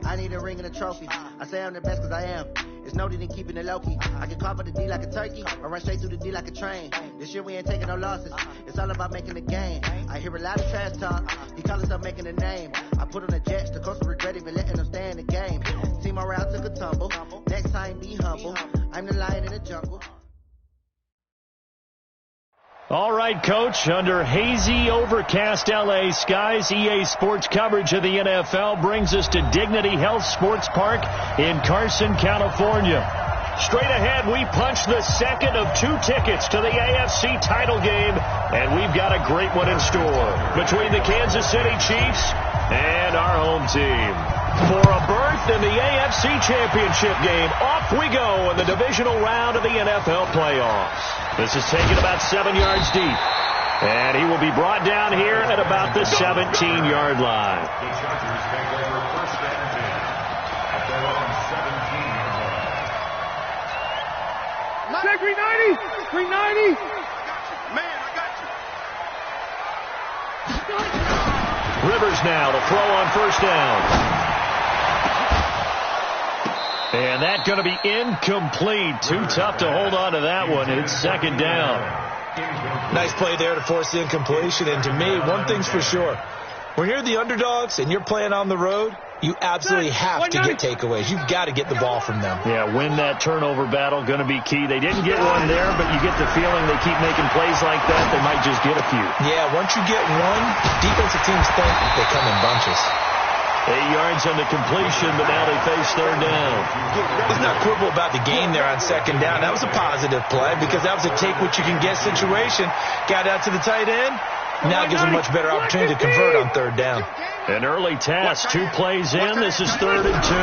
I need a ring and a trophy. I say I'm the best cause I am. It's noted in keeping it low-key. I can carve up the D like a turkey, or run straight through the D like a train. This year we ain't taking no losses. It's all about making the game. I hear a lot of trash talk. He call himself making a name. I put on the Jets, the coach will regret even letting them stay in the game. Team morale took a tumble. Next time be humble. I'm the lion in the jungle. All right, Coach, under hazy, overcast L.A. skies, EA Sports coverage of the NFL brings us to Dignity Health Sports Park in Carson, California. Straight ahead, we punch the second of 2 tickets to the AFC title game, and we've got a great one in store between the Kansas City Chiefs and our home team. For a berth in the AFC Championship game, off we go in the divisional round of the NFL playoffs. This is taken about 7 yards deep, and he will be brought down here at about the 17-yard line. The Chargers take over first and 10 at their own 17-yard line. Check 390! 390! Man, I got you. Rivers now to throw on first down. And that's going to be incomplete. Too tough to hold on to that one. It's second down. Nice play there to force the incompletion. And to me, one thing's for sure. When you're the underdogs and you're playing on the road, you absolutely have to get takeaways. You've got to get the ball from them. Yeah, win that turnover battle, going to be key. They didn't get one there, but you get the feeling they keep making plays like that, they might just get a few. Yeah, once you get one, defensive teams think they come in bunches. 8 yards on the completion, but now they face third down. Let's not quibble about the gain there on second down. That was a positive play because that was a take-what-you-can-get situation. Got out to the tight end. Now gives a much better opportunity to convert on third down. An early task, 2 plays in. This is 3rd and 2.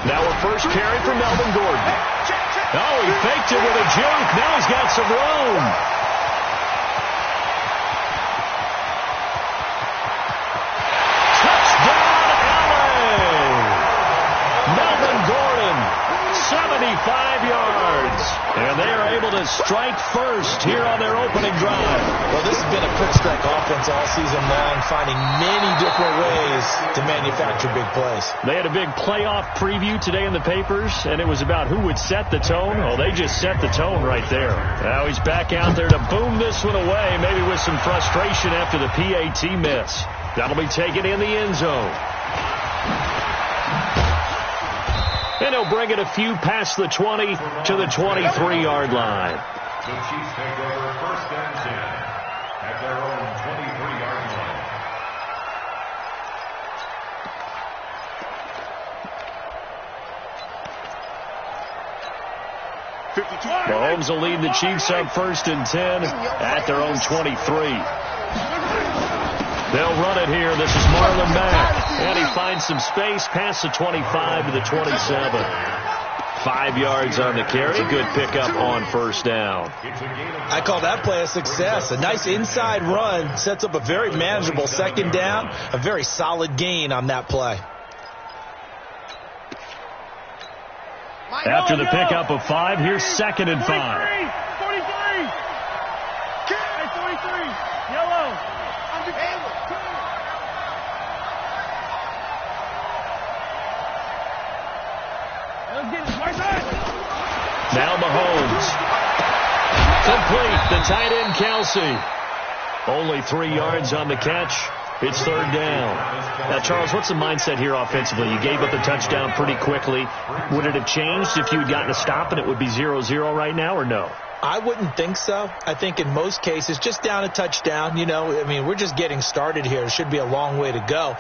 Now a first carry for Melvin Gordon. Oh, he faked it with a juke. Now he's got some room. Melvin Gordon, 75 yards. And they are able to strike first here on their opening drive. Well, this has been a quick-strike offense all season long, finding many different ways to manufacture big plays. They had a big playoff preview today in the papers, and it was about who would set the tone. Oh, they just set the tone right there. Now he's back out there to boom this one away, maybe with some frustration after the PAT miss. That'll be taken in the end zone. And he'll bring it a few past the 20 to the 23-yard line. The Chiefs take over first and 10 at their own 23-yard line. Mahomes will lead the Chiefs up first and 10 at their own 23. They'll run it here. This is Marlon Mack. And he finds some space past the 25 to the 27. 5 yards on the carry. Good pickup on first down. I call that play a success. A nice inside run sets up a very manageable second down. A very solid gain on that play. After the pickup of 5, here's 2nd and 5. 43! 43! Yellow! Now Mahomes. Complete. The tight end, Kelsey. Only 3 yards on the catch. It's third down. Now, Charles, what's the mindset here offensively? You gave up the touchdown pretty quickly. Would it have changed if you had gotten a stop and it would be 0-0 right now, or no? I wouldn't think so. I think in most cases, just down a touchdown, we're just getting started here. It should be a long way to go.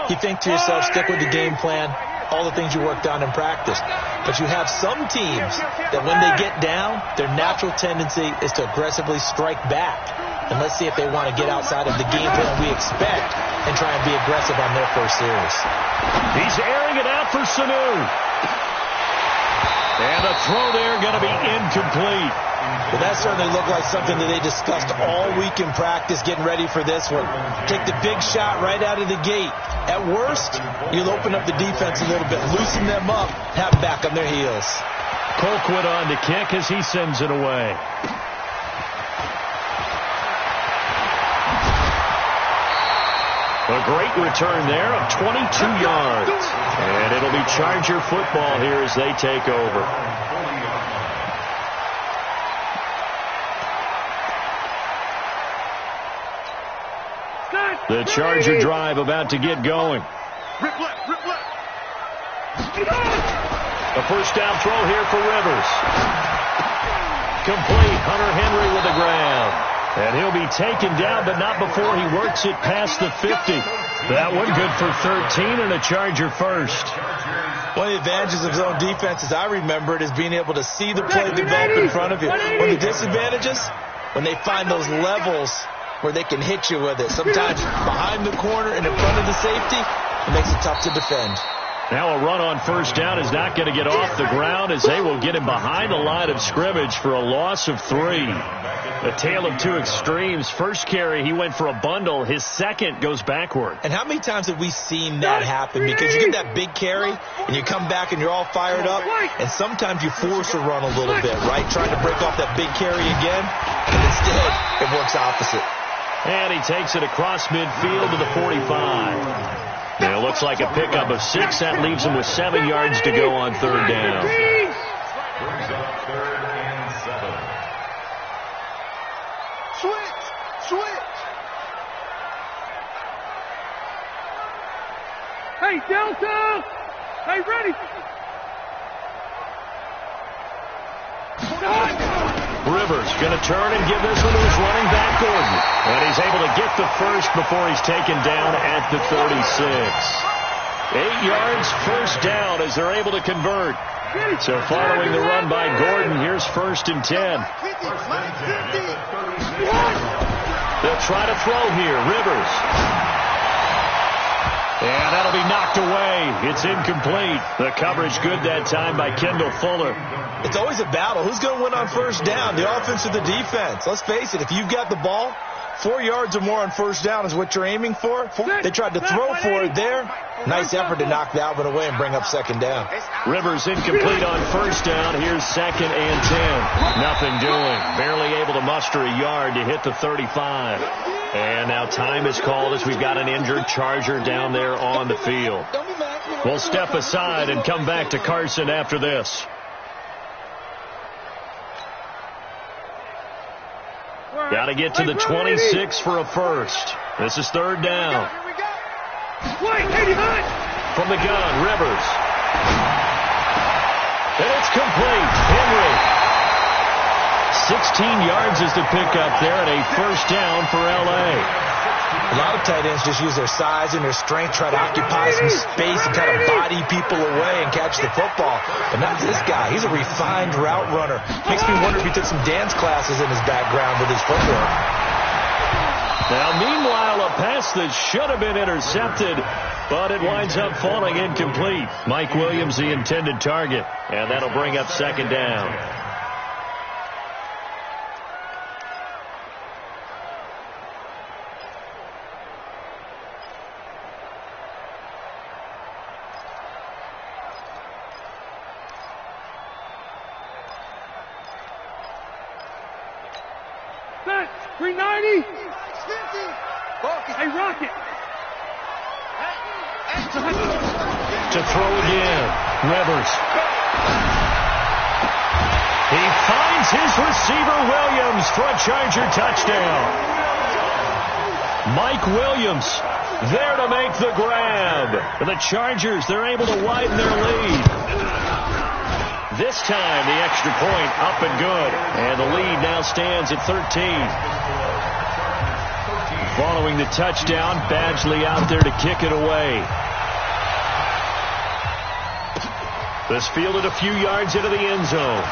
You think to yourself, stick with the game plan, all the things you worked on in practice. But you have some teams that when they get down, their natural tendency is to aggressively strike back. And let's see if they want to get outside of the game plan we expect and try and be aggressive on their first series. He's airing it out for Sanu. And a throw there going to be incomplete. Well, that certainly looked like something that they discussed all week in practice getting ready for this one. Take the big shot right out of the gate. At worst, you'll open up the defense a little bit, loosen them up, have them back on their heels. Colquitt on to kick as he sends it away. A great return there of 22 yards. And it'll Charger football here as they take over. The Charger drive about to get going. A first down throw here for Rivers. Complete. Hunter Henry with the grab. And he'll be taken down, but not before he works it past the 50. That one good for 13 and a Charger first. One of the advantages of zone defense, as I remember it, is being able to see the play develop in front of you. One of the disadvantages, when they find those levels where they can hit you with it. Sometimes behind the corner and in front of the safety, it makes it tough to defend. Now a run on first down is not going to get off the ground as they will get him behind the line of scrimmage for a loss of 3. A tale of two extremes. First carry, he went for a bundle. His second goes backward. And how many times have we seen that happen? Because you get that big carry, and you come back and you're all fired up, and sometimes you force a run a little bit, right? Trying to break off that big carry again, and instead it works opposite. And he takes it across midfield to the 45. It looks like a pickup of 6. That leaves him with 7 yards to go on third down. Brings up 3rd and 7. Switch. Hey, Delta! Hey, ready! Rivers going to turn and give this one to his running back, Gordon. And he's able to get the first before he's taken down at the 36. 8 yards, first down as they're able to convert. So following the run by Gordon, here's 1st and 10. They'll try to throw here. Rivers. And that'll be knocked away. It's incomplete. The coverage good that time by Kendall Fuller. It's always a battle. Who's going to win on first down, the offense or the defense? Let's face it, if you've got the ball, 4 yards or more on first down is what you're aiming for. They tried to throw for it there. Nice effort to knock that one away and bring up 2nd down. Rivers incomplete on first down. Here's 2nd and 10. Nothing doing. Barely able to muster a yard to hit the 35. And now time is called as we've got an injured Charger down there on the field. We'll step aside and come back to Carson after this. Got to get to the 26 for a first. This is 3rd down. From the gun, Rivers. And it's complete. Henry. 16 yards is the pickup there and a first down for L.A. A lot of tight ends just use their size and their strength, try to occupy some space and kind of body people away and catch the football. But not this guy. He's a refined route runner. Makes me wonder if he took some dance classes in his background with his footwork. Now, meanwhile, a pass that should have been intercepted, but it winds up falling incomplete. Mike Williams, the intended target, and that'll bring up 2nd down. Set. 390. Hey, Rocket. To throw again. Rivers. He finds his receiver, Williams, for a Charger touchdown. Mike Williams there to make the grab. The Chargers, they're able to widen their lead. This time, the extra point up and good. And the lead now stands at 13. Following the touchdown, Badgley out there to kick it away. This fielded a few yards into the end zone.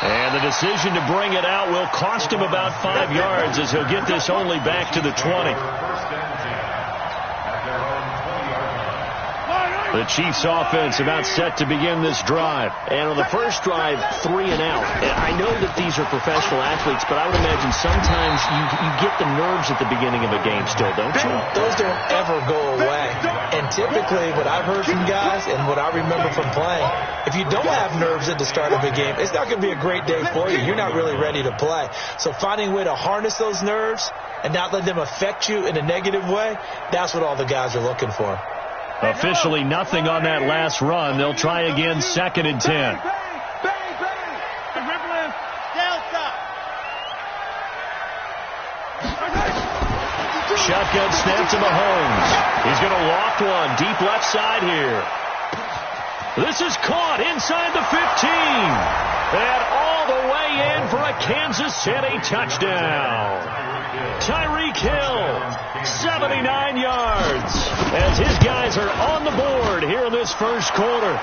And the decision to bring it out will cost him about 5 yards as he'll get this only back to the 20. The Chiefs offense about set to begin this drive. And on the first drive, 3 and out. I know that these are professional athletes, but I would imagine sometimes you get the nerves at the beginning of a game still, don't you? Those don't ever go away. And typically what I've heard from guys and what I remember from playing, if you don't have nerves at the start of a game, it's not going to be a great day for you. You're not really ready to play. So finding a way to harness those nerves and not let them affect you in a negative way, that's what all the guys are looking for. Officially nothing on that last run. They'll try again 2nd and 10. Shotgun snap to Mahomes. He's going to loft one deep left side here. This is caught inside the 15. And all the way in for a Kansas City touchdown. Tyreek Hill, 79 yards. As his guys are on the board here in this first quarter.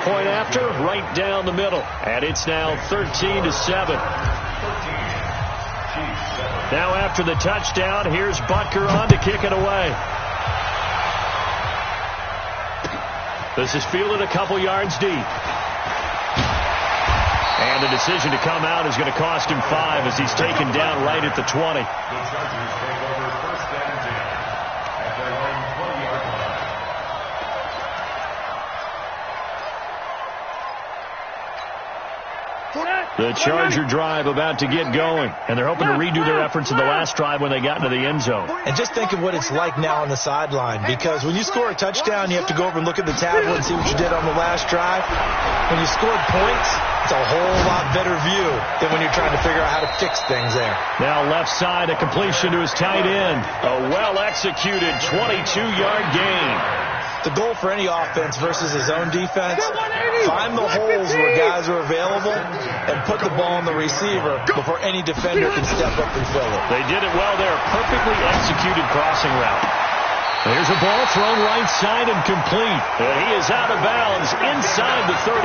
Point after, right down the middle. And it's now 13-7. Now after the touchdown, here's Butker on to kick it away. This is fielded a couple yards deep. And the decision to come out is going to cost him 5 as he's taken down right at the 20. The Chargers take over 1st and 10 at their own 20-yard line. The Charger drive about to get going, and they're hoping to redo their efforts in the last drive when they got into the end zone. And just think of what it's like now on the sideline, because when you score a touchdown, you have to go over and look at the tablet and see what you did on the last drive. When you scored points, it's a whole lot better view than when you're trying to figure out how to fix things there. Now left side, a completion to his tight end. A well-executed 22-yard gain. The goal for any offense versus his own defense, find the holes where guys are available and put the ball on the receiver before any defender can step up and fill it. They did it well there. Perfectly executed crossing route. There's a ball thrown right side and complete. And he is out of bounds inside the 35.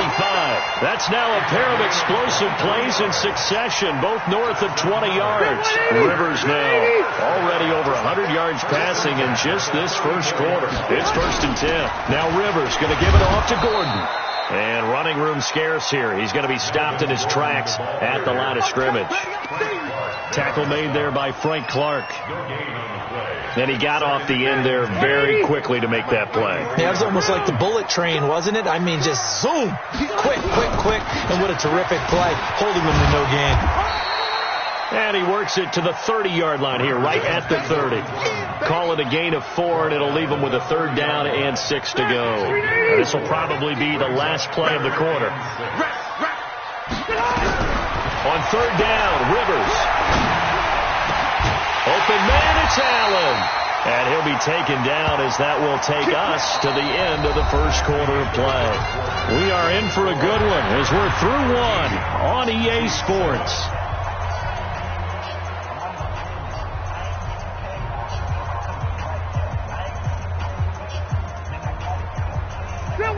That's now a pair of explosive plays in succession, both north of 20 yards. Rivers now already over 100 yards passing in just this first quarter. It's 1st and 10. Now Rivers going to give it off to Gordon. And running room scarce here. He's going to be stopped in his tracks at the line of scrimmage. Tackle made there by Frank Clark. And he got off the end there very quickly to make that play. Yeah, it was almost like the bullet train, wasn't it? I mean, just zoom. Quick. And what a terrific play, holding them to no gain. And he works it to the 30-yard line here, right at the 30. Call it a gain of 4, and it'll leave them with a 3rd down and 6 to go. And this will probably be the last play of the quarter. On 3rd down, Rivers. Open man, it's Allen. And he'll be taken down as that will take us to the end of the first quarter of play. We are in for a good one as we're through one on EA Sports.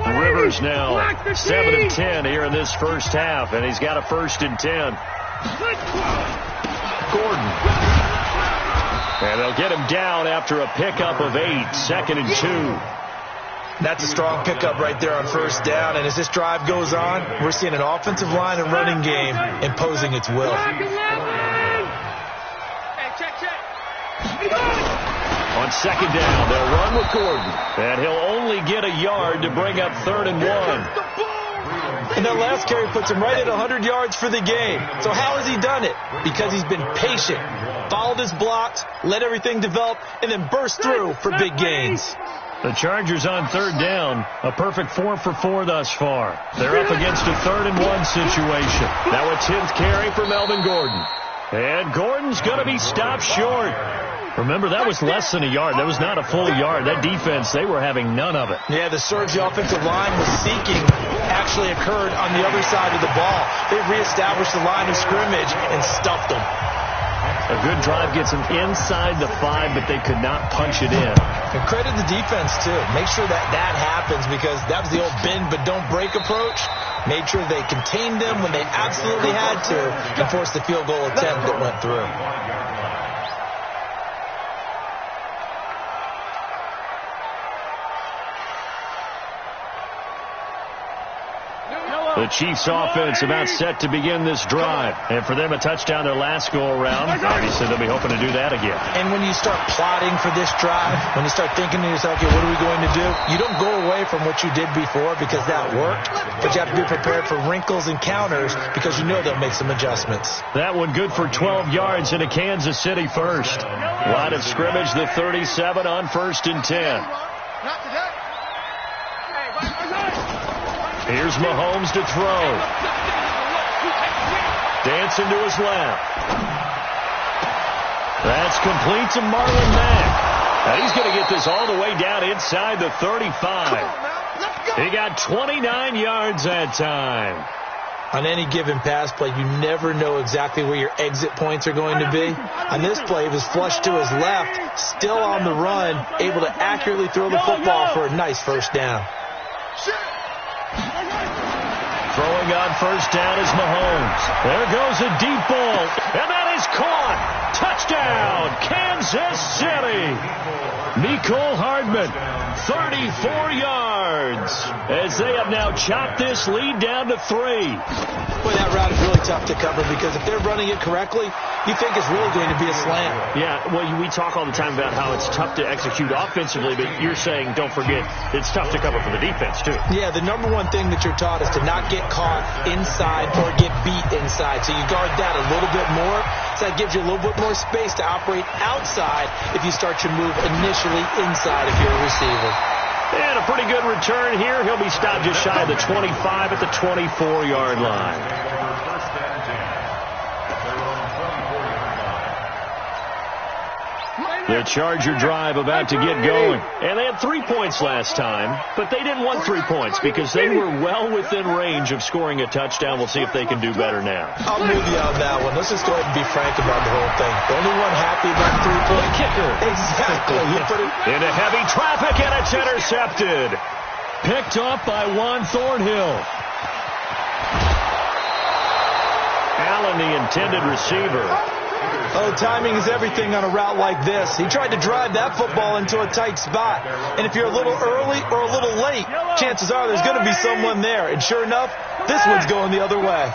Rivers now 7 of 10 here in this first half, and he's got a 1st and 10. Gordon. And they'll get him down after a pickup of 8, 2nd and 2. That's a strong pickup right there on 1st down, and as this drive goes on, we're seeing an offensive line and running game imposing its will. On 2nd down, they'll run with Gordon, and he'll only get a yard to bring up 3rd and 1. And that last carry puts him right at 100 yards for the game. So how has he done it? Because he's been patient, followed his blocks, let everything develop, and then burst through for big gains. The Chargers on 3rd down, a perfect 4 for 4 thus far. They're up against a 3rd and 1 situation. Now a 10th carry for Melvin Gordon. And Gordon's going to be stopped short. Remember, that was less than a yard. That was not a full yard. That defense, they were having none of it. Yeah, the surge the offensive line was seeking actually occurred on the other side of the ball. They reestablished the line of scrimmage and stuffed them. A good drive gets them inside the 5, but they could not punch it in. And credit the defense, too. Make sure that happens, because that was the old bend but don't break approach. Made sure they contained them when they absolutely had to and forced the field goal attempt that went through. The Chiefs offense about set to begin this drive. And for them, a touchdown their last go-around. Obviously, they'll be hoping to do that again. And when you start plotting for this drive, when you start thinking to yourself, okay, what are we going to do? You don't go away from what you did before because that worked. But you have to be prepared for wrinkles and counters because you know they'll make some adjustments. That one good for 12 yards into Kansas City first. Line of scrimmage, the 37 on 1st and 10. Here's Mahomes to throw. Dancing to his left. That's complete to Marlon Mack. And he's going to get this all the way down inside the 35. He got 29 yards that time. On any given pass play, you never know exactly where your exit points are going to be. On this play, he was flushed to his left, still on the run, able to accurately throw the football for a nice first down. Throwing on first down is Mahomes. There goes a deep ball, and that is caught. Touchdown, Kansas City. Mecole Hardman, 34 yards, as they have now chopped this lead down to 3. Boy, that route is really tough to cover because if they're running it correctly, you think it's really going to be a slant. Yeah, well, we talk all the time about how it's tough to execute offensively, but you're saying, don't forget, it's tough to cover for the defense, too. Yeah, the number one thing that you're taught is to not get caught inside or get beat inside. So you guard that a little bit more. So that gives you a little bit more space to operate outside if you start your move initially inside if you're a receiver. And a pretty good return here. He'll be stopped just shy of the 25 at the 24-yard line. The Charger drive about to get going. And they had 3 points last time, but they didn't want 3 points because they were well within range of scoring a touchdown. We'll see if they can do better now. I'll move you on that one. Let's just go ahead and be frank about the whole thing. The only one happy about 3-point kicker. Exactly. You put it into heavy traffic, and it's intercepted. Picked up by Juan Thornhill. Allen, the intended receiver. Oh, timing is everything on a route like this. He tried to drive that football into a tight spot. And if you're a little early or a little late, chances are there's going to be someone there. And sure enough, this one's going the other way.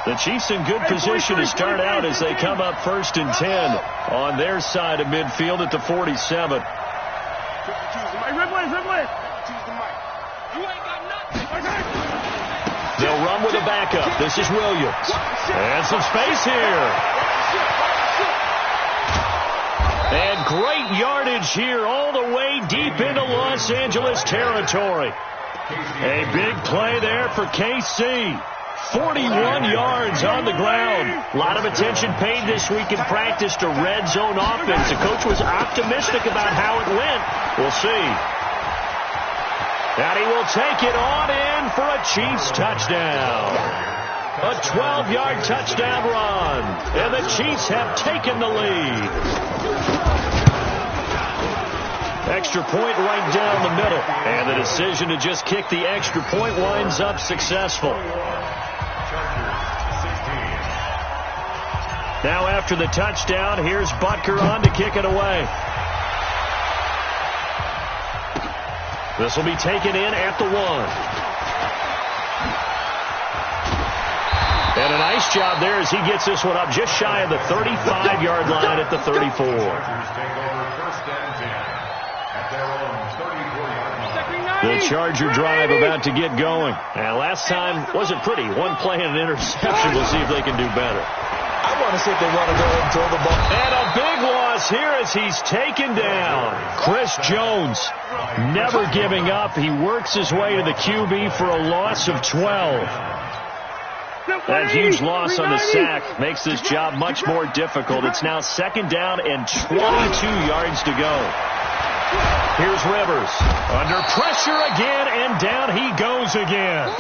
The Chiefs in good position to start out as they come up 1st and 10 on their side of midfield at the 47. They'll run with a backup. This is Williams. And some space here. And great yardage here all the way deep into Los Angeles territory. A big play there for KC. 41 yards on the ground. A lot of attention paid this week in practice to red zone offense. The coach was optimistic about how it went. We'll see. And he will take it on in for a Chiefs touchdown. A 12-yard touchdown run. And the Chiefs have taken the lead. Extra point right down the middle. And the decision to just kick the extra point winds up successful. Now after the touchdown, here's Butker on to kick it away. This will be taken in at the 1. And a nice job there as he gets this one up just shy of the 35-yard line at the 34. The Charger drive about to get going. And last time wasn't pretty. One play and an interception. We'll see if they can do better. I want to see if they want to go and throw the ball. And a big loss here as he's taken down. Chris Jones never giving up. He works his way to the QB for a loss of 12. That huge loss on the sack makes this job much more difficult. It's now 2nd down and 22 yards to go. Here's Rivers. Under pressure again, and down he goes again.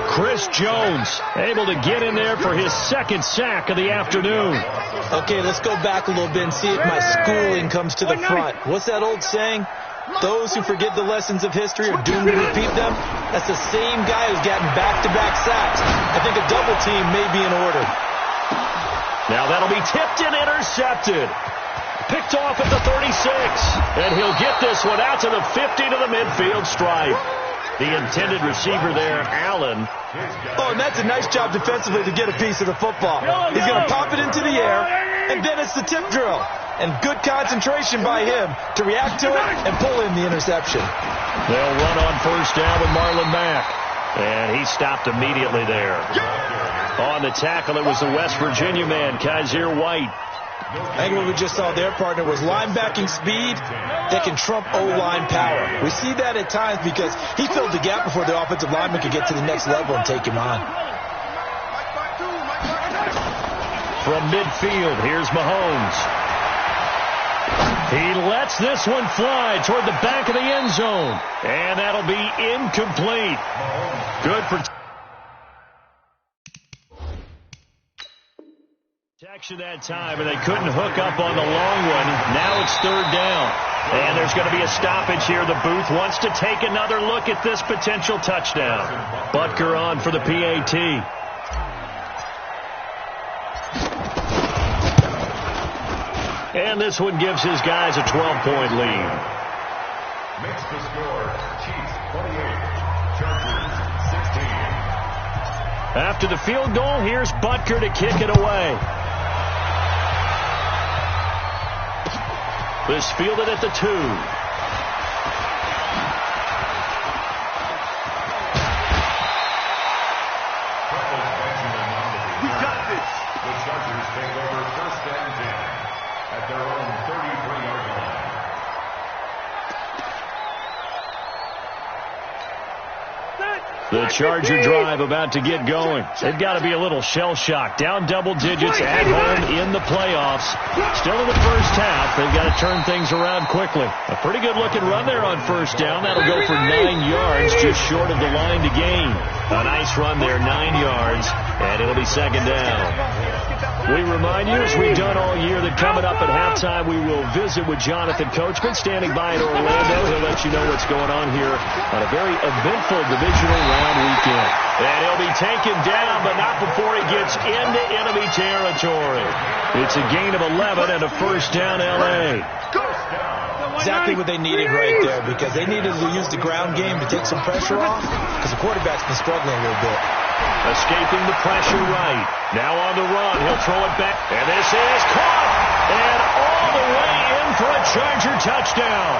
Chris Jones able to get in there for his 2nd sack of the afternoon. Okay, let's go back a little bit and see if my schooling comes to the front. What's that old saying? Those who forget the lessons of history are doomed to repeat them. That's the same guy who's gotten back-to-back sacks. I think a double team may be in order. Now that'll be tipped and intercepted. Picked off at the 36. And he'll get this one out to the 50 to the midfield stripe. The intended receiver there, Allen. Oh, and that's a nice job defensively to get a piece of the football. He's going to pop it into the air, and then it's the tip drill. And good concentration by him to react to it and pull in the interception. They'll run on 1st down with Marlon Mack. And he stopped immediately there. On the tackle, it was the West Virginia man, Kaiser White. I think what we just saw their partner was linebacking speed that can trump O-line power. We see that at times because he filled the gap before the offensive lineman could get to the next level and take him on. From midfield, here's Mahomes. He lets this one fly toward the back of the end zone. And that'll be incomplete. Good protection that time, and they couldn't hook up on the long one. Now it's third down. And there's going to be a stoppage here. The booth wants to take another look at this potential touchdown. Butker on for the PAT. And this one gives his guys a 12-point lead. Makes the score, Chiefs 28, Chargers 16. After the field goal, here's Butker to kick it away. This fielded at the 2. We got this. The Chargers take over first and 10 at their own 33-yard line. The Charger drive about to get going. They've got to be a little shell-shocked. Down double digits at home in the playoffs. Still in the first half. They've got to turn things around quickly. A pretty good-looking run there on first down. That'll go for 9 yards, just short of the line to gain. A nice run there, 9 yards, and it'll be second down. We remind you, as we've done all year, that coming up at halftime, we will visit with Jonathan Coachman standing by in Orlando. He'll let you know what's going on here on a very eventful divisional round weekend. And he'll be taken down, but not before he gets into enemy territory. It's a gain of 11 and a first down, L.A. Exactly what they needed right there, because they needed to use the ground game to take some pressure off, because the quarterback's been struggling a little bit. Escaping the pressure right. Now on the run. He'll throw it back. And this is caught. And all the way in for a Charger touchdown.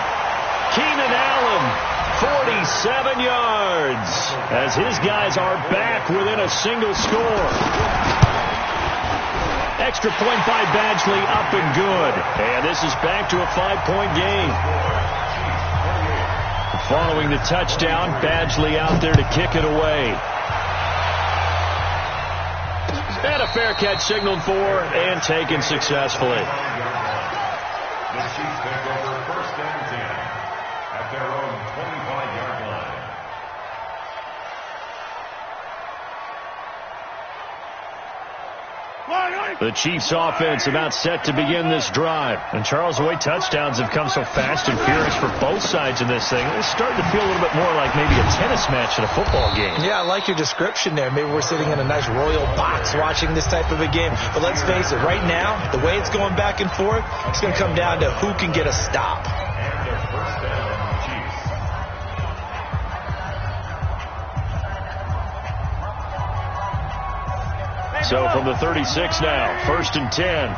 Keenan Allen, 47 yards, as his guys are back within a single score. Extra point by Badgley, up and good. And this is back to a 5-point game. Following the touchdown, Badgley out there to kick it away. And a fair catch signaled for and taken successfully. The Chiefs take over first and 10 at their own 25-yard line. The Chiefs offense about set to begin this drive. And Charles, the way touchdowns have come so fast and furious for both sides in this thing, it's starting to feel a little bit more like maybe a tennis match in a football game. Yeah, I like your description there. Maybe we're sitting in a nice royal box watching this type of a game. But let's face it, right now, the way it's going back and forth, it's going to come down to who can get a stop. And their first down, Chiefs. So from the 36 now, first and 10.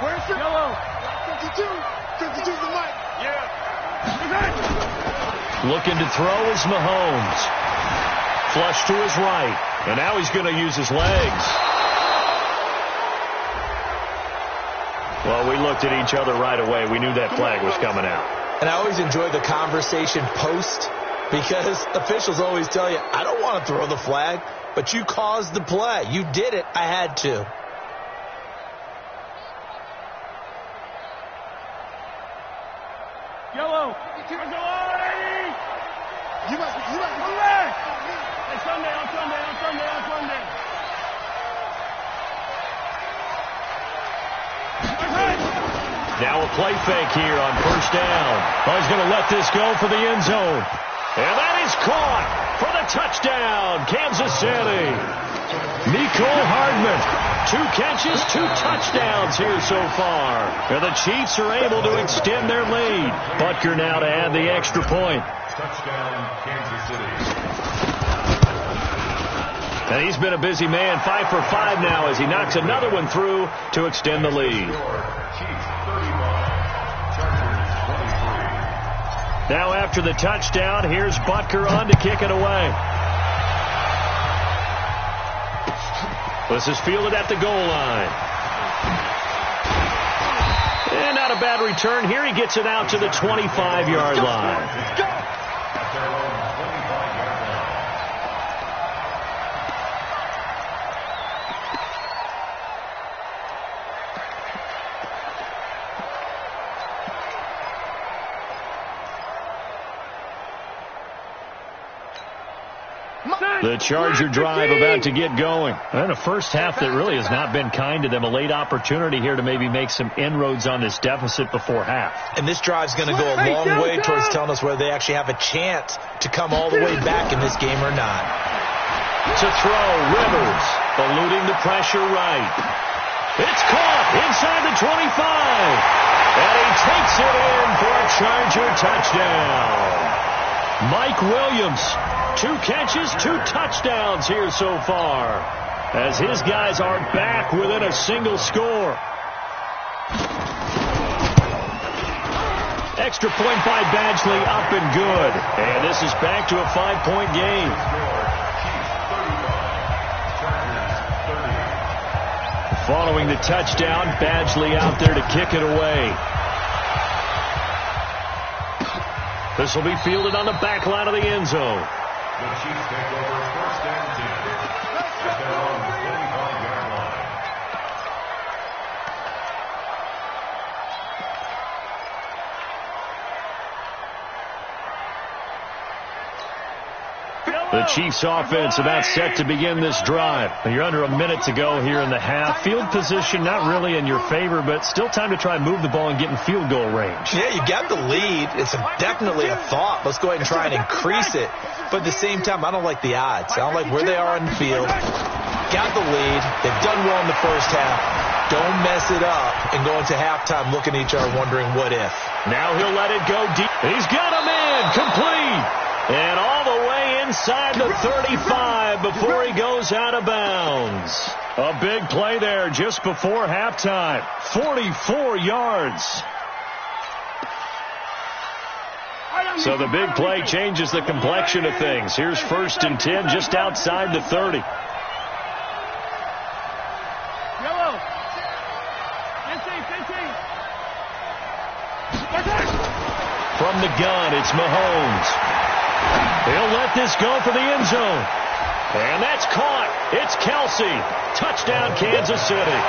Where's the yellow? 52. 52's the mic. Yeah. Looking to throw is Mahomes. Flush to his right. And now he's going to use his legs. Well, we looked at each other right away. We knew that flag was coming out. And I always enjoy the conversation post, because officials always tell you, I don't want to throw the flag, but you caused the play. You did it. I had to. Yellow. You must be correct. Hey, Sunday. Now a play fake here on first down. Oh, he's going to let this go for the end zone. And that is caught for the touchdown, Kansas City. Nicole Hardman, 2 catches, 2 touchdowns here so far. And the Chiefs are able to extend their lead. Butker now to add the extra point. Touchdown, Kansas City. And he's been a busy man, 5 for 5 now as he knocks another one through to extend the lead. Chiefs 35, Chargers 23. Now after the touchdown, here's Butker on to kick it away. This is fielded at the goal line. And not a bad return here. He gets it out to the 25-yard line. At their own 25-yard line. The Charger drive about to get going. And a first half that really has not been kind to them. A late opportunity here to maybe make some inroads on this deficit before half. And this drive's going to go a long way towards telling us whether they actually have a chance to come all the way back in this game or not. To throw, Rivers, eluding the pressure right. It's caught inside the 25. And he takes it in for a Charger touchdown. Mike Williams, 2 catches, 2 touchdowns here so far, as his guys are back within a single score. Extra point by Badgley, up and good. And this is back to a 5-point game. Following the touchdown, Badgley out there to kick it away. This will be fielded on the back line of the end zone. The Chiefs take over 1st and 10 at their own 25-yard line. The Chiefs offense about set to begin this drive. You're under a minute to go here in the half. Field position not really in your favor, but still time to try and move the ball and get in field goal range. Yeah, you got the lead. It's definitely a thought. Let's go ahead and try and increase it. But at the same time, I don't like the odds. I don't like where they are on the field. Got the lead. They've done well in the first half. Don't mess it up and go into halftime looking at each other wondering what if. Now he'll let it go deep. He's got him in. Complete. And all the way inside the 35 before he goes out of bounds. A big play there just before halftime. 44 yards. So the big play changes the complexion of things. Here's 1st and 10 just outside the 30. From the gun, it's Mahomes. He'll let this go for the end zone. And that's caught. It's Kelsey. Touchdown, Kansas City.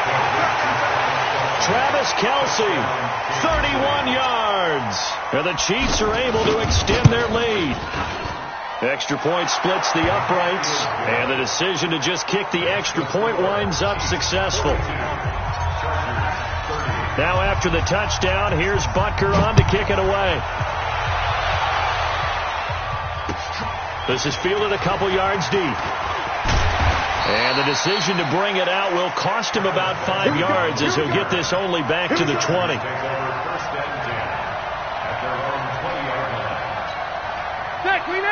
Travis Kelsey, 31 yards. And the Chiefs are able to extend their lead. Extra point splits the uprights. And the decision to just kick the extra point winds up successful. Now after the touchdown, here's Butker on to kick it away. This is fielded a couple yards deep. And the decision to bring it out will cost him about 5 yards as he'll get this only back to the 20.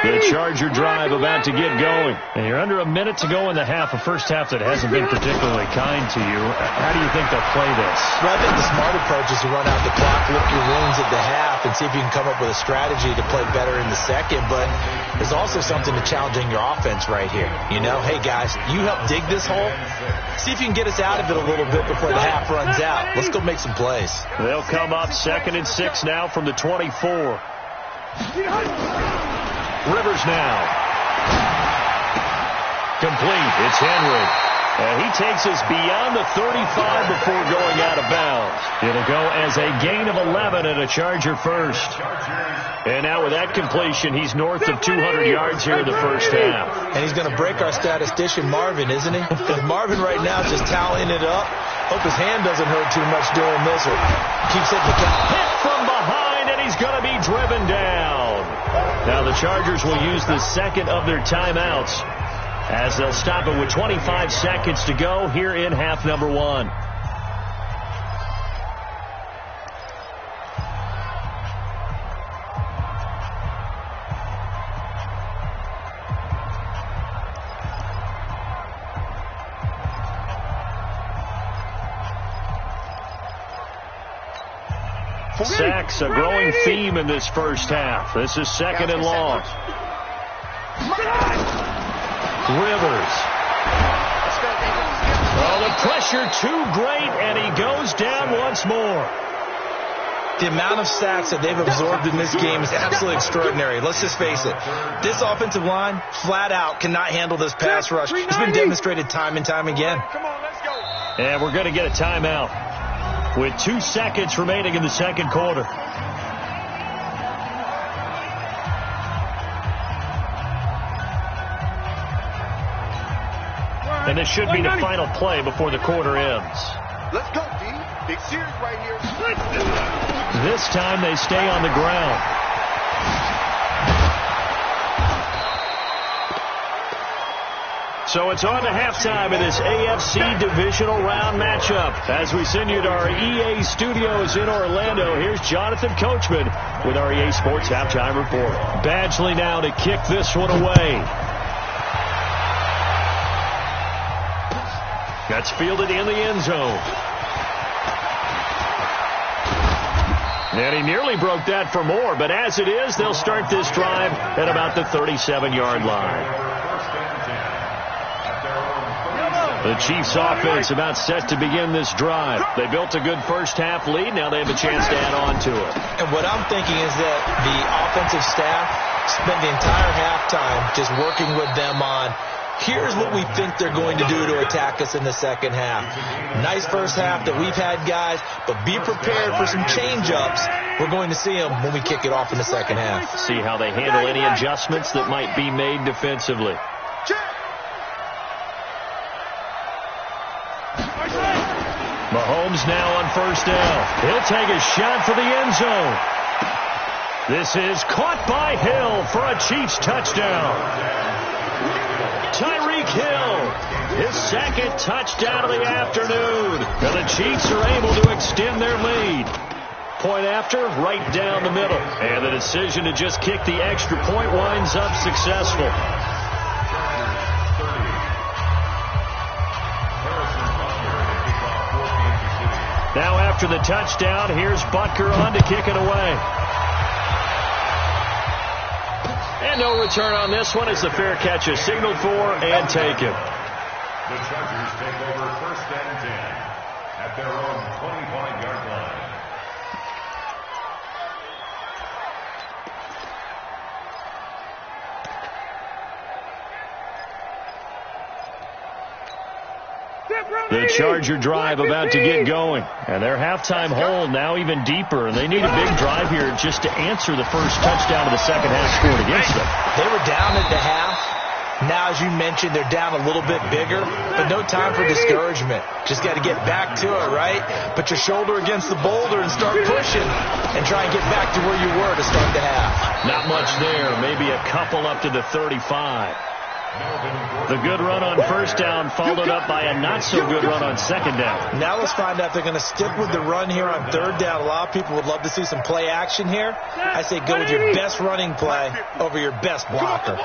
The Charger drive about to get going. And you're under a minute to go in the half, a first half that hasn't been particularly kind to you. How do you think they'll play this? Well, I think the smart approach is to run out the clock, lick your wounds at the half, and see if you can come up with a strategy to play better in the second. But there's also something to challenging your offense right here. You know, hey, guys, you help dig this hole. See if you can get us out of it a little bit before the half runs out. Let's go make some plays. They'll come up 2nd and 6 now from the 24. Rivers now. Complete. It's Henry. And he takes us beyond the 35 before going out of bounds. It'll go as a gain of 11 and a Charger first. And now with that completion, he's north of 200 yards here in the first half. And he's going to break our statistician, Marvin, isn't he? Because Marvin right now is just tallying it up. Hope his hand doesn't hurt too much doing this or keeps hitting the count. Hit from behind, and he's going to be driven down. Now the Chargers will use the second of their timeouts as they'll stop it with 25 seconds to go here in half number 1. Sacks, a growing theme in this first half. This is 2nd and long. Rivers. Oh, the pressure too great, and he goes down once more. The amount of sacks that they've absorbed in this game is absolutely extraordinary. Let's just face it. This offensive line, flat out, cannot handle this pass rush. It's been demonstrated time and time again. Come on, let's go. And we're going to get a timeout with 2 seconds remaining in the second quarter. And this should be the final play before the quarter ends. Let's go, D. Big series right here. This time they stay on the ground. So it's on to halftime of this AFC divisional round matchup. As we send you to our EA studios in Orlando, here's Jonathan Coachman with our EA Sports Halftime Report. Badgley now to kick this one away. That's fielded in the end zone. And he nearly broke that for more, but as it is, they'll start this drive at about the 37-yard line. The Chiefs offense about set to begin this drive. They built a good first half lead. Now they have a chance to add on to it. And what I'm thinking is that the offensive staff spent the entire halftime just working with them on, here's what we think they're going to do to attack us in the second half. Nice first half that we've had, guys, but be prepared for some change-ups. We're going to see them when we kick it off in the second half. See how they handle any adjustments that might be made defensively. Mahomes now on first down. He'll take a shot for the end zone. This is caught by Hill for a Chiefs touchdown. Tyreek Hill, his second touchdown of the afternoon. And the Chiefs are able to extend their lead. Point after, right down the middle. And the decision to just kick the extra point winds up successful. Now after the touchdown, here's Butker on to kick it away. And no return on this one as the fair catch is signaled for and taken. The Chargers take over first and 10 at their own 25-yard line. The Charger drive about to get going. And their halftime hole now even deeper. And they need a big drive here just to answer the first touchdown of the second half scored against them. They were down at the half. Now, as you mentioned, they're down a little bit bigger, but no time for discouragement. Just got to get back to it, right? Put your shoulder against the boulder and start pushing and try and get back to where you were to start the half. Not much there. Maybe a couple up to the 35. The good run on first down followed up by a not-so-good run on second down. Now let's find out if they're going to stick with the run here on third down. A lot of people would love to see some play action here. I say go with your best running play over your best blocker.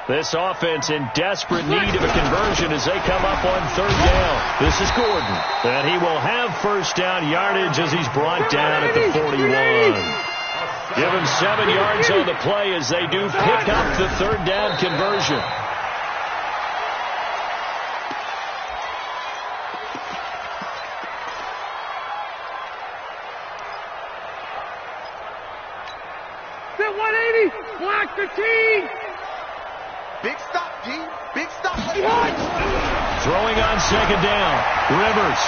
This offense in desperate need of a conversion as they come up on third down. This is Gordon. And he will have first down yardage as he's brought down at the 41. Give him 7 yards on the play as they do pick up the third down conversion. Block the team! Big stop, D. Big stop. Throwing on second down. Rivers.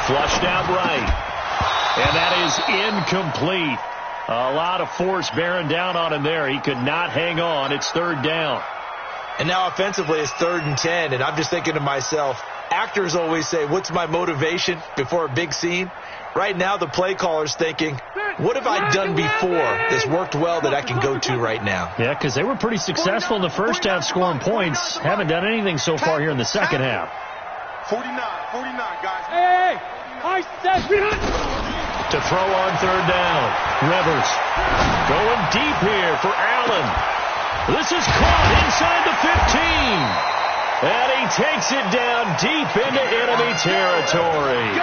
Flushed out right. And that is incomplete. A lot of force bearing down on him there. He could not hang on. It's third down. And now offensively it's 3rd and 10. And I'm just thinking to myself, actors always say, what's my motivation before a big scene? Right now the play caller's thinking, what have I done before that's worked well that I can go to right now? Yeah, because they were pretty successful in the first half scoring points. Haven't done anything so far here in the second half. 49, guys. Hey! To throw on third down. Rivers going deep here for Allen. This is caught inside the 15. And he takes it down deep into enemy territory.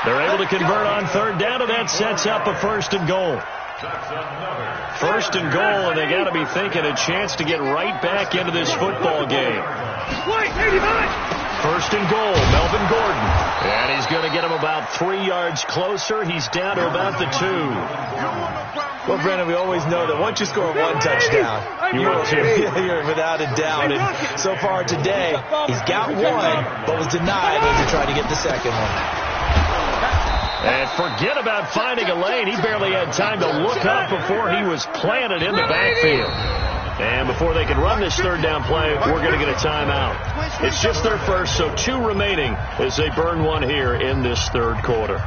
They're able to convert on third down, and that sets up a 1st and goal. 1st and goal, and they got to be thinking a chance to get right back into this football game. first and goal. Melvin Gordon. And he's going to get him about 3 yards closer. He's down to about the 2. Well, Brandon, we always know that once you score one touchdown, you're without a doubt. And so far today, he's got one, but was denied as he tried to get the second one. And forget about finding a lane. He barely had time to look up before he was planted in the backfield. And before they can run this third down play, we're going to get a timeout. It's just their first, so 2 remaining as they burn one here in this third quarter.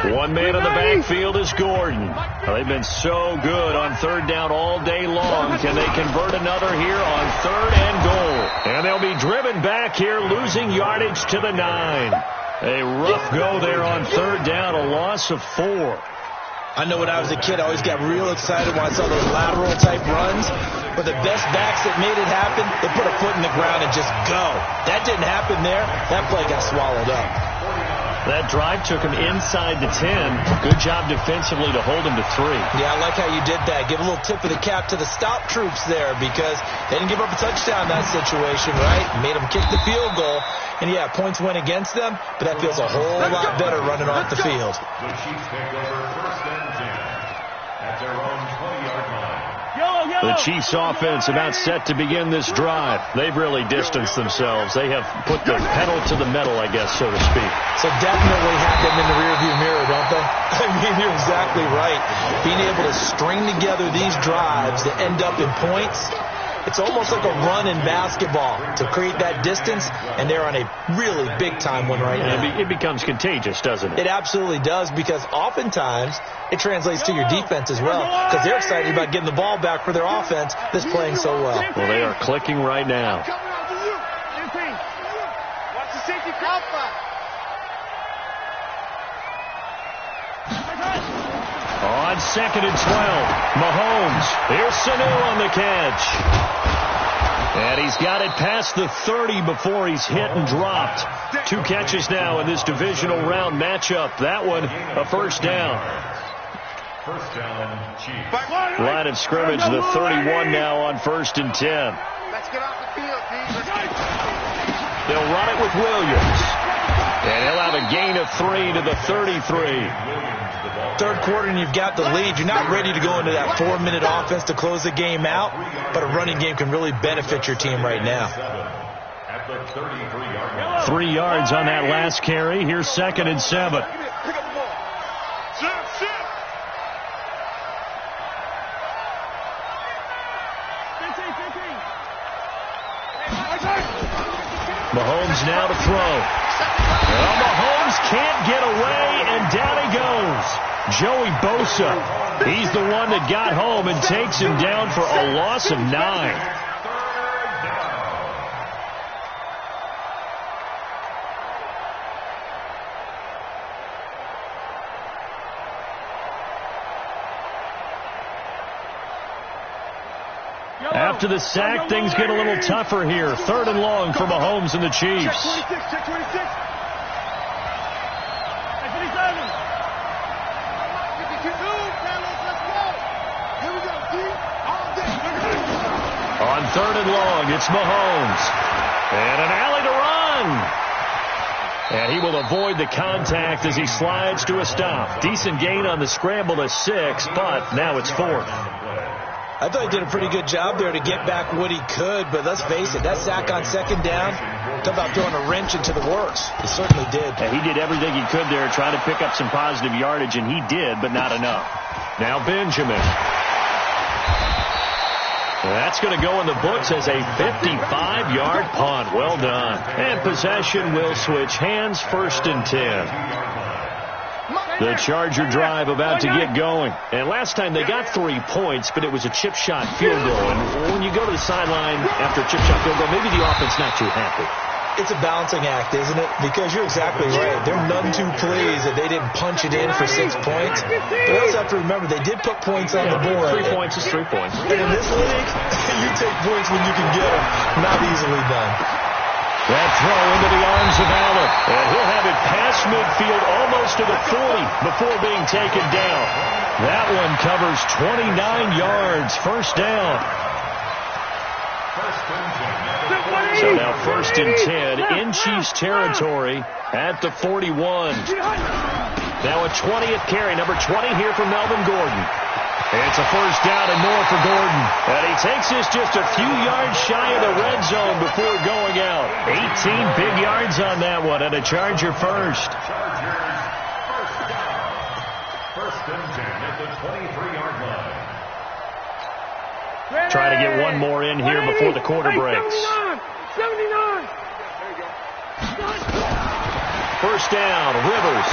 One man in the backfield is Gordon. They've been so good on third down all day long. Can they convert another here on third and goal? And they'll be driven back here, losing yardage to the 9. A rough go there on third down, a loss of 4. I know when I was a kid, I always got real excited when I saw those lateral-type runs. But the best backs that made it happen, they put a foot in the ground and just go. That didn't happen there. That play got swallowed up. That drive took him inside the 10. Good job defensively to hold him to 3. Yeah, I like how you did that. Give a little tip of the cap to the stop troops there because they didn't give up a touchdown in that situation, right? Made them kick the field goal. And, yeah, points went against them, but that feels a whole lot better running off the field. The Chiefs take over first and 10 at their own 20-yard line. The Chiefs offense about set to begin this drive. They've really distanced themselves. They have put the pedal to the metal, I guess, so to speak. So definitely have them in the rearview mirror, don't they? I mean, you're exactly right. Being able to string together these drives that end up in points, it's almost like a run in basketball to create that distance, and they're on a really big-time one right now. It becomes contagious, doesn't it? It absolutely does, because oftentimes it translates to your defense as well, because they're excited about getting the ball back for their offense that's playing so well. Well, they are clicking right now. On second and 12, Mahomes. Here's Sanu on the catch. And he's got it past the 30 before he's hit and dropped. 2 catches now in this divisional round matchup. That one, a first down. First down, Chiefs. Line of scrimmage, the 31 now on first and 10. Let's get off the field, They'll run it with Williams. And he'll have a gain of 3 to the 33. Third quarter and you've got the lead. You're not ready to go into that 4-minute offense to close the game out, but a running game can really benefit your team right now. 3 yards on that last carry. Here's second and 7. Mahomes now to throw. Well, Mahomes can't get away, and down he goes. Joey Bosa, he's the one that got home and takes him down for a loss of 9. After the sack, things get a little tougher here. Third and long for Mahomes and the Chiefs. On third and long, it's Mahomes. And an alley to run. And he will avoid the contact as he slides to a stop. Decent gain on the scramble to 6, but now it's 4th. I thought he did a pretty good job there to get back what he could, but let's face it, that sack on second down, talk about throwing a wrench into the works. He certainly did. Yeah, he did everything he could there, trying to pick up some positive yardage, and he did, but not enough. Now Benjamin. That's going to go in the books as a 55-yard punt. Well done. And possession will switch hands, first and 10. The Charger drive about to get going. And last time they got 3 points, but it was a chip shot field goal. And when you go to the sideline after a chip shot field goal, maybe the offense not too happy. It's a balancing act, isn't it? Because you're exactly right. They're none too pleased that they didn't punch it in for 6 points. But you also have to remember, they did put points on the board. 3 points is 3 points. And in this league, you take points when you can get them. Not easily done. That throw into the arms of Allen. And he'll have it past midfield almost to the 40 before being taken down. That one covers 29 yards. First down. So now 1st and 10 in Chiefs territory at the 41. Now a 20th carry, number 20 here for Melvin Gordon. It's a 1st down and more for Gordon. And he takes this just a few yards shy of the red zone before going out. 18 big yards on that one, and a Charger first. First and 10 at the 23-yard line. Try to get one more in here before the quarter breaks. 79. 1st down, Rivers.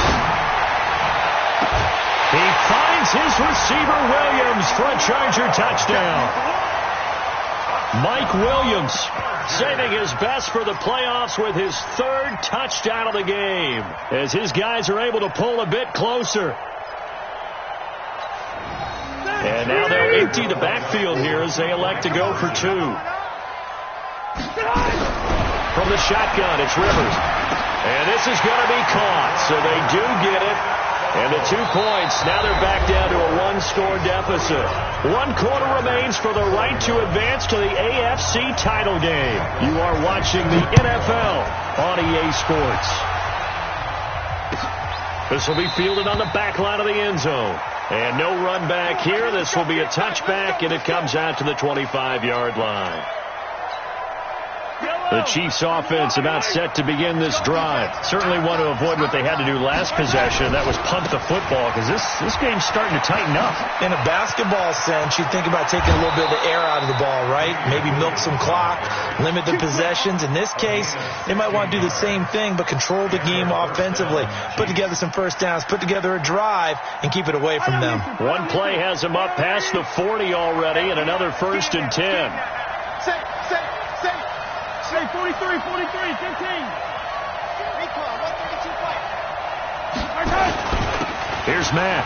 He finds his receiver, Williams, for a Charger touchdown. Mike Williams saving his best for the playoffs with his 3rd touchdown of the game, as his guys are able to pull a bit closer. And now they'll empty the backfield here as they elect to go for 2. From the shotgun, it's Rivers. And this is going to be caught, so they do get it. And the 2 points, now they're back down to a 1-score deficit. 1 quarter remains for the right to advance to the AFC title game. You are watching the NFL on EA Sports. This will be fielded on the back line of the end zone. And no run back here. This will be a touchback, and it comes out to the 25-yard line. The Chiefs offense about set to begin this drive. Certainly want to avoid what they had to do last possession. That was punt the football, because this game's starting to tighten up. In a basketball sense, you think about taking a little bit of the air out of the ball, right? Maybe milk some clock, limit the possessions. In this case, they might want to do the same thing, but control the game offensively. Put together some 1st downs, put together a drive, and keep it away from them. One play has them up past the 40 already, and another 1st and 10. Say 43, 15. Recon, 132 play. Here's Mack.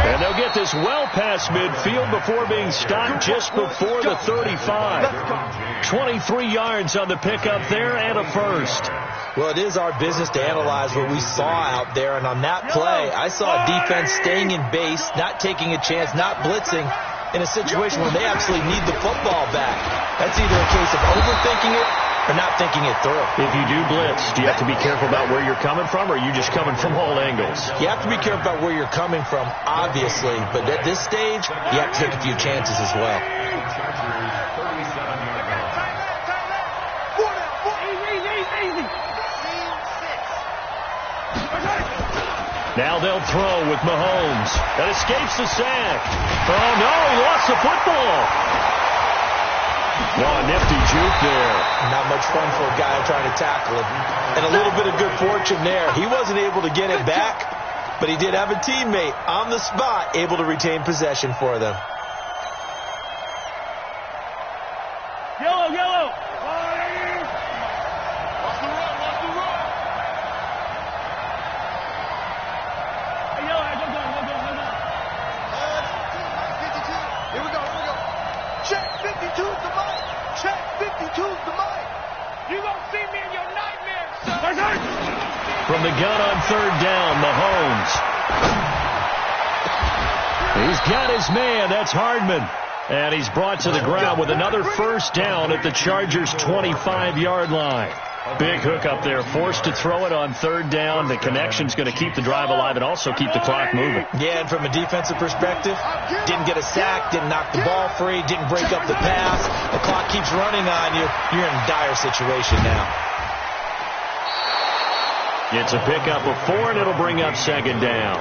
And they'll get this well past midfield before being stopped just before the 35. 23 yards on the pickup there and a 1st. Well, it is our business to analyze what we saw out there. And on that play, I saw a defense staying in base, not taking a chance, not blitzing, in a situation where they absolutely need the football back. That's either a case of overthinking it or not thinking it through. If you do blitz, do you have to be careful about where you're coming from, or are you just coming from all angles? You have to be careful about where you're coming from, obviously. But at this stage, you have to take a few chances as well. Now they'll throw with Mahomes. That escapes the sack. Oh, no, he lost the football. Oh, nifty juke there. Not much fun for a guy trying to tackle him. And a little bit of good fortune there. He wasn't able to get it back, but he did have a teammate on the spot able to retain possession for them. Yellow. From the gun on 3rd down, Mahomes. He's got his man. That's Hardman. And he's brought to the ground with another 1st down at the Chargers' 25-yard line. Big hook up there, forced to throw it on 3rd down. The connection's going to keep the drive alive and also keep the clock moving. Yeah, and from a defensive perspective, didn't get a sack, didn't knock the ball free, didn't break up the pass. The clock keeps running on you. You're in a dire situation now. It's a pickup of 4, and it'll bring up 2nd down.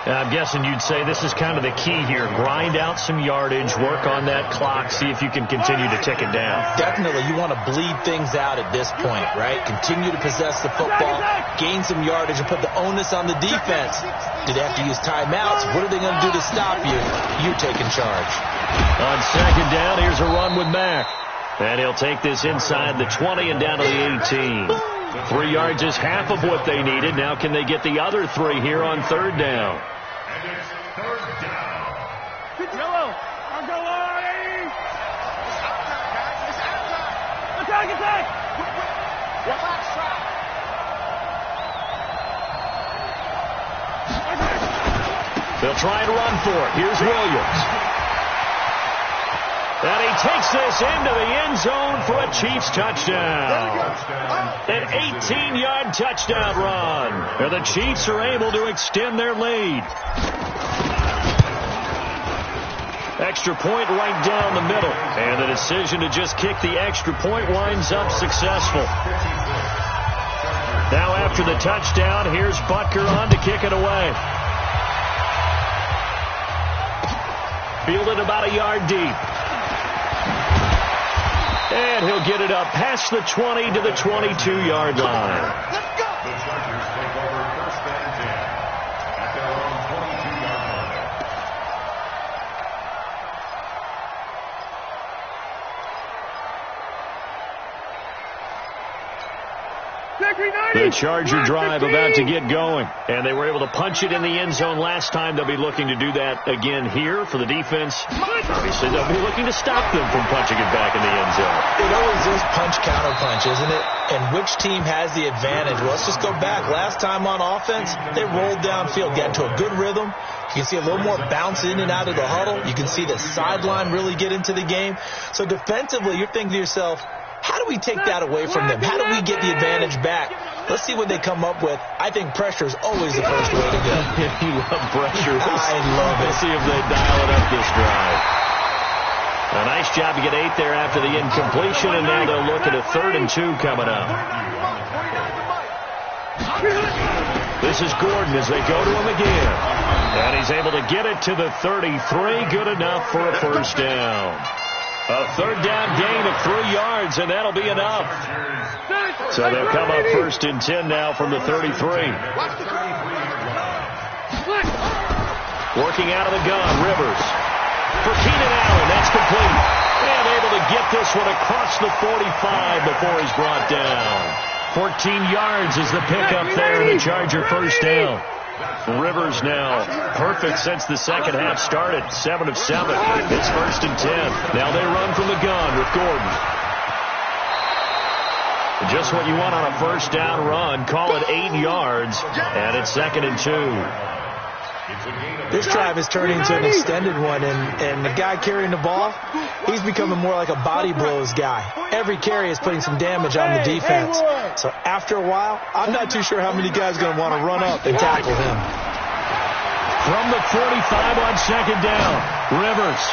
I'm guessing you'd say this is kind of the key here. Grind out some yardage, work on that clock, see if you can continue to tick it down. Definitely. You want to bleed things out at this point, right? Continue to possess the football, gain some yardage, and put the onus on the defense. Do they have to use timeouts? What are they going to do to stop you? You're taking charge. On 2nd down, here's a run with Mack. And he'll take this inside the 20 and down to the 18. 3 yards is half of what they needed. Now can they get the other 3 here on 3rd down? And it's 3rd down. Yellow. Attack. They'll try and run for it. Here's Williams. And he takes this into the end zone for a Chiefs touchdown. An 18-yard touchdown run. And the Chiefs are able to extend their lead. Extra point right down the middle. And the decision to just kick the extra point winds up successful. Now after the touchdown, here's Butker on to kick it away. Fielded about a yard deep. And he'll get it up past the 20 to the 22-yard line. The Chargers take over first and 10 at their own 22-yard line. The Charger drive about to get going. And they were able to punch it in the end zone last time. They'll be looking to do that again here for the defense. Obviously, they'll be looking to stop them from punching it back in the end zone. It always is punch-counter-punch, isn't it? And which team has the advantage? Well, let's just go back. Last time on offense, they rolled downfield, got into a good rhythm. You can see a little more bounce in and out of the huddle. You can see the sideline really get into the game. So defensively, you're thinking to yourself, how do we take that away from them? How do we get the advantage back? Let's see what they come up with. I think pressure is always the first way to go. You love pressure. I love it. Let's see if they dial it up this drive. A nice job to get 8 there after the incompletion, and now they'll look at a 3rd and 2 coming up. This is Gordon as they go to him again. And he's able to get it to the 33. Good enough for a first down. A 3rd down gain of 3 yards, and that'll be enough. So they'll come up 1st and 10 now from the 33. Working out of the gun, Rivers. For Keenan Allen, that's complete. And able to get this one across the 45 before he's brought down. 14 yards is the pickup there, and a Charger first down. Rivers now perfect since the second half started. 7 of 7. It's 1st and 10. Now they run from the gun with Gordon. Just what you want on a first down run. Call it 8 yards, and it's 2nd and 2. This drive is turning into an extended one, and the guy carrying the ball, he's becoming more like a body blows guy. Every carry is putting some damage on the defense. So after a while, I'm not too sure how many guys are going to want to run up and tackle him. From the 45 on 2nd down, Rivers.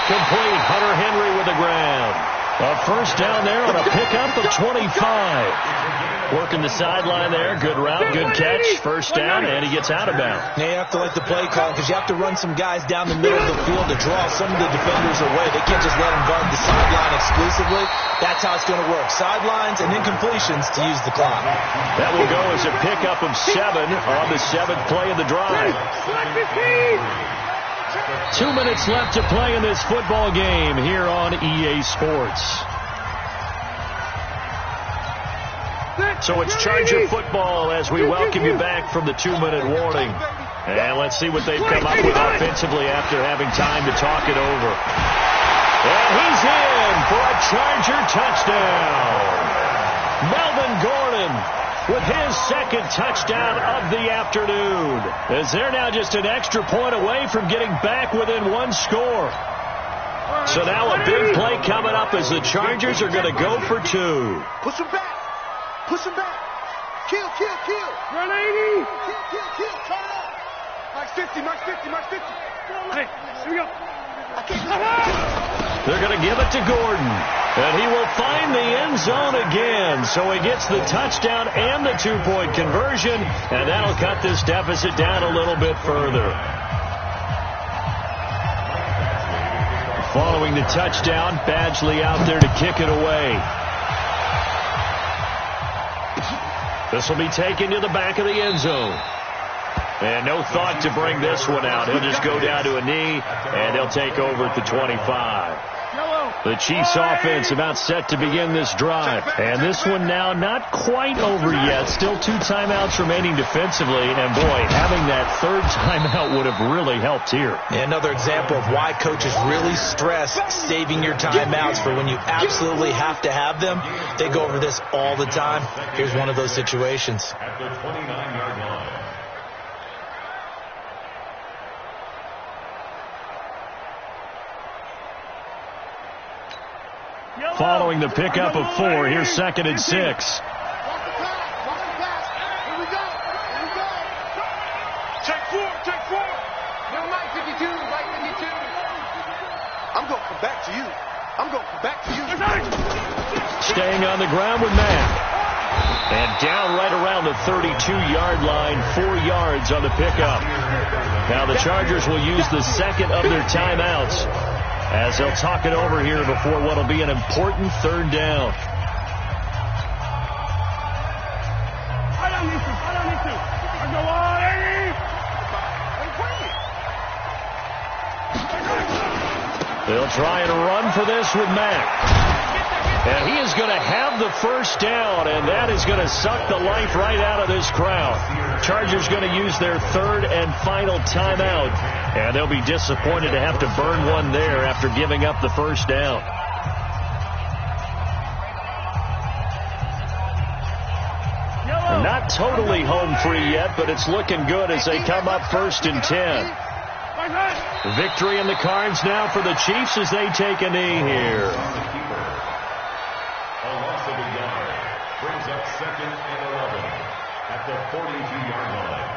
Complete. Hunter Henry with the ground. A first down there on a pickup of 25. Working the sideline there. Good route, good catch. First down, and he gets out of bounds. Now you have to like the play call because you have to run some guys down the middle of the field to draw some of the defenders away. They can't just let them guard the sideline exclusively. That's how it's going to work. Sidelines and incompletions to use the clock. That will go as a pickup of 7 on the 7th play of the drive. 2 minutes left to play in this football game here on EA Sports. So it's Charger football as we welcome you back from the 2-minute warning. And let's see what they've come up with offensively after having time to talk it over. And he's in for a Charger touchdown. Melvin Gordon with his 2nd touchdown of the afternoon, as they're now just an extra point away from getting back within 1 score. So now a big play coming up as the Chargers are going to go for 2. Push him back. Push him back. Kill. Run 80. Kill. Turn it up. Max 50. Hey, here we go. They're going to give it to Gordon, and he will find the end zone again. So he gets the touchdown and the 2-point conversion, and that'll cut this deficit down a little bit further. Following the touchdown, Badgley out there to kick it away. This will be taken to the back of the end zone. And no thought to bring this one out. He'll just go down to a knee, and he'll take over at the 25. The Chiefs offense about set to begin this drive. And this one now not quite over yet. Still 2 timeouts remaining defensively. And boy, having that 3rd timeout would have really helped here. Another example of why coaches really stress saving your timeouts for when you absolutely have to have them. They go over this all the time. Here's one of those situations. At the 29-yard line. Following the pickup of 4, here's 2nd and 6. Check 4. Never mind 52, right 52. I'm going to come back to you. Staying on the ground with Mack. And down right around the 32-yard line, 4 yards on the pickup. Now the Chargers will use the second of their timeouts as they'll talk it over here before what will be an important 3rd down. I don't need to. I go on, Eddie. They'll try and run for this with Mack. And he is going to have the first down, and that is going to suck the life right out of this crowd. Chargers going to use their 3rd and final timeout, and they'll be disappointed to have to burn one there after giving up the first down. Not totally home free yet, but it's looking good as they come up 1st and 10. Victory in the cards now for the Chiefs as they take a knee here. A loss of a yard brings up 2nd and 11 at the 42-yard line.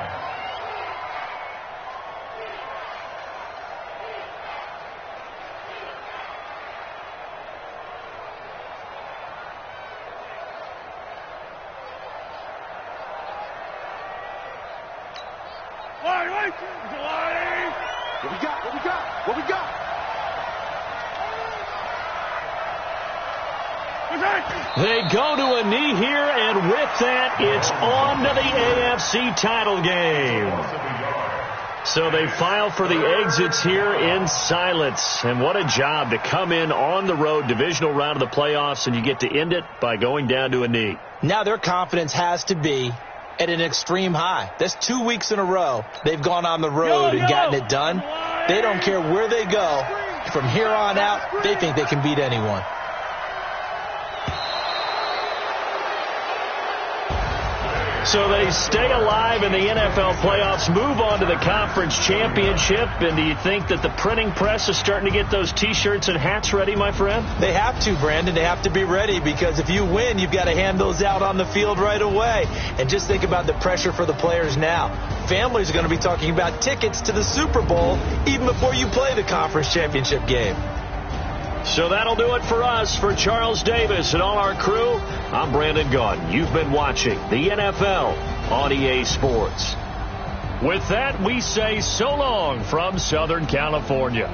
What we got? They go to a knee here, and with that, it's on to the AFC title game. So they file for the exits here in silence. And what a job to come in on the road, divisional round of the playoffs, and you get to end it by going down to a knee. Now their confidence has to be at an extreme high. That's 2 weeks in a row they've gone on the road and gotten it done. They don't care where they go. From here on out, they think they can beat anyone. So they stay alive in the NFL playoffs, move on to the conference championship. And do you think that the printing press is starting to get those T-shirts and hats ready, my friend? They have to, Brandon. They have to be ready because if you win, you've got to hand those out on the field right away. And just think about the pressure for the players now. Families are going to be talking about tickets to the Super Bowl even before you play the conference championship game. So that'll do it for us. For Charles Davis and all our crew, I'm Brandon Gaudin. You've been watching the NFL on EA Sports. With that, we say so long from Southern California.